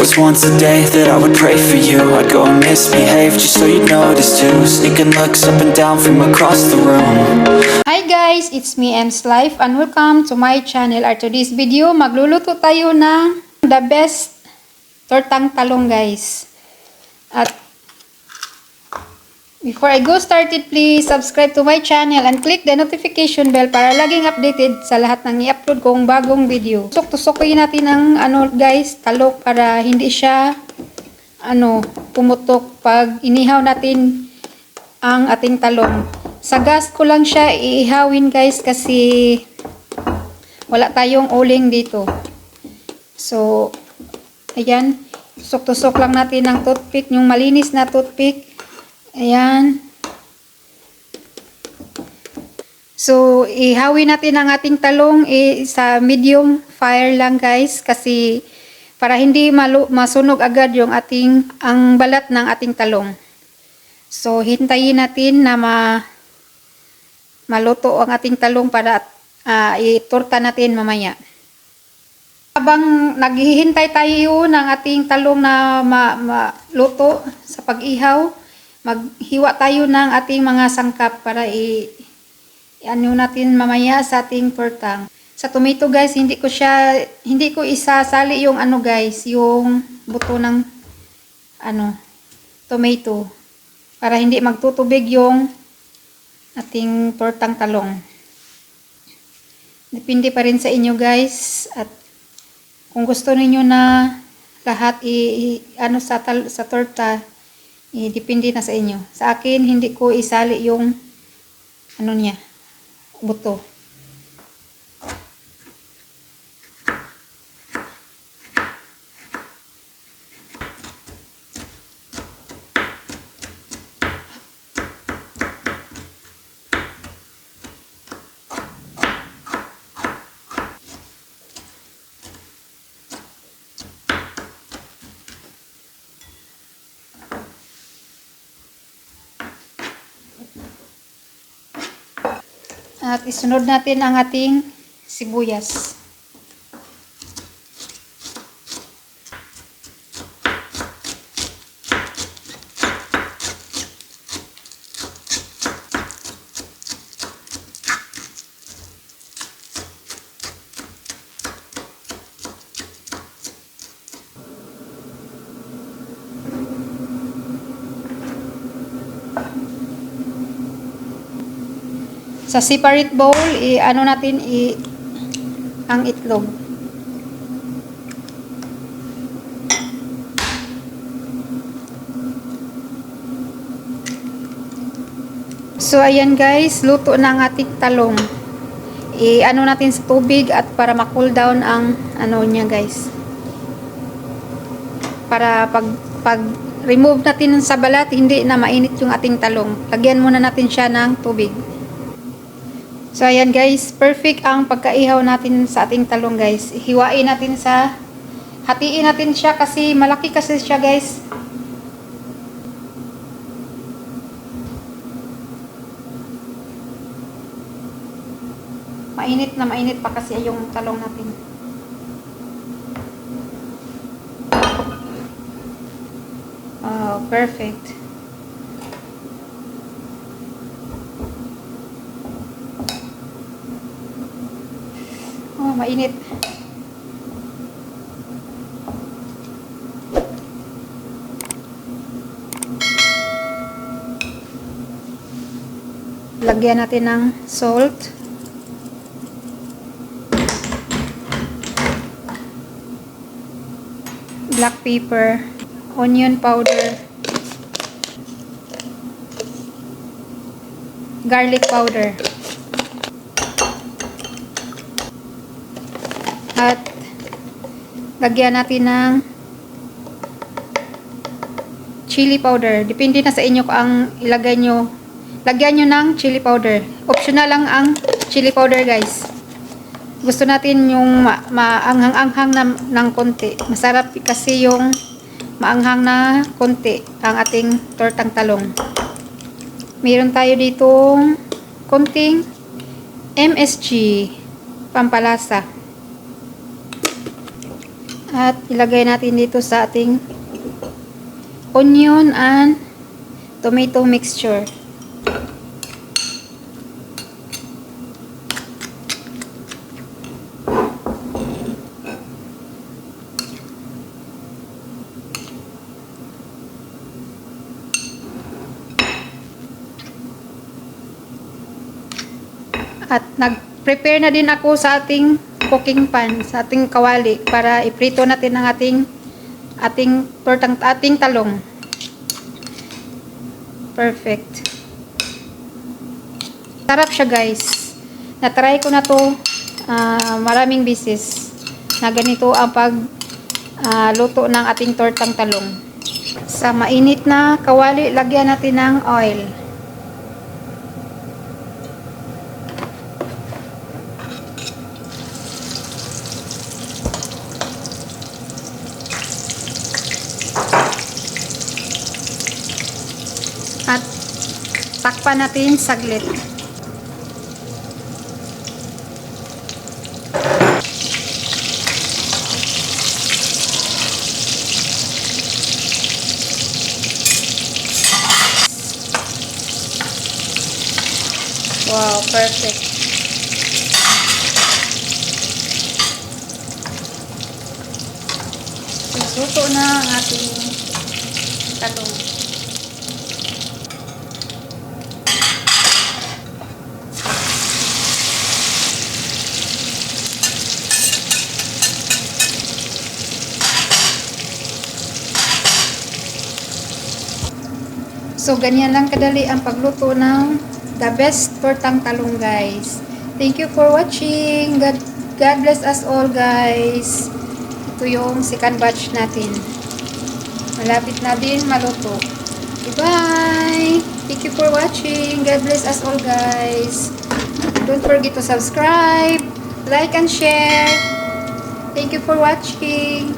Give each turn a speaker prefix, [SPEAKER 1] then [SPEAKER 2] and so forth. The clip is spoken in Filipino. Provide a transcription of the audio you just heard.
[SPEAKER 1] Was once a day that I would pray for you. I'd go and misbehave just so you'd notice too. Sneaking looks up and down from across the room.
[SPEAKER 2] Hi guys, it's me M's Life and welcome to my channel. At today's video, magluluto tayo ng the best tortang talong guys. At before I go started, please subscribe to my channel and click the notification bell para laging updated sa lahat ng i-upload kong bagong video. Tusok-tusokin natin ng guys, talok para hindi siya pumutok pag inihaw natin ang ating talong. Sa gas ko lang siya iihawin guys kasi wala tayong uling dito. So, ayan, tusok-tusok lang natin ng toothpick, yung malinis na toothpick. Ayan. So, ihawin natin ang ating talong sa medium fire lang guys kasi para hindi masunog agad yung ang balat ng ating talong. So, hintayin natin na maluto ang ating talong para itorta natin mamaya. Habang naghihintay tayo ng ating talong na maluto sa pag-ihaw, maghiwa tayo ng ating mga sangkap para ano natin mamaya sa ating tortang. Sa tomato guys, hindi ko isasali yung guys, yung buto ng tomato para hindi magtutubig yung ating tortang talong. Depende pa rin sa inyo guys, at kung gusto niyo na lahat sa torta, depende na sa inyo. Sa akin, hindi ko isali yung buto. At isunod natin ang ating sibuyas. Sa separate bowl, natin ang itlog. So, ayan guys, luto na ang ating talong. Natin sa tubig at para ma-cool down ang niya guys. Para pag remove natin sa balat, hindi na mainit yung ating talong. Lagyan muna natin siya ng tubig. So, ayan guys, perfect ang pagkaihaw natin sa ating talong guys. Hiwain natin hatiin natin siya kasi malaki kasi siya guys. Mainit na mainit pa kasi yung talong natin. Oh, perfect. Oh, mainit. Lagyan natin ng salt. Black pepper, onion powder, garlic powder. At lagyan natin ng chili powder. Depende na sa inyo kung ang ilagay nyo. Lagyan nyo ng chili powder. Optional lang ang chili powder guys. Gusto natin yung maanghang-anghang ng konti. Masarap kasi yung maanghang na konti ang ating tortang talong. Meron tayo ditong konting MSG pampalasa. At ilagay natin dito sa ating onion and tomato mixture. At nag-prepare na din ako sa ating cooking pan, sa ating kawali para iprito natin ang ating talong. Perfect. Sarap siya, guys. Na-try ko na to maraming beses na ganito ang luto ng ating tortang talong. Sa mainit na kawali, lagyan natin ng oil. At takpan natin saglit. Wow, perfect. Luto na ang ating talong. So, ganyan lang kadali ang pagluto ng the best tortang talong, guys. Thank you for watching. God bless us all, guys. Ito yung second batch natin. Malapit na din maluto. Bye! Thank you for watching. God bless us all, guys. Don't forget to subscribe, like, and share. Thank you for watching.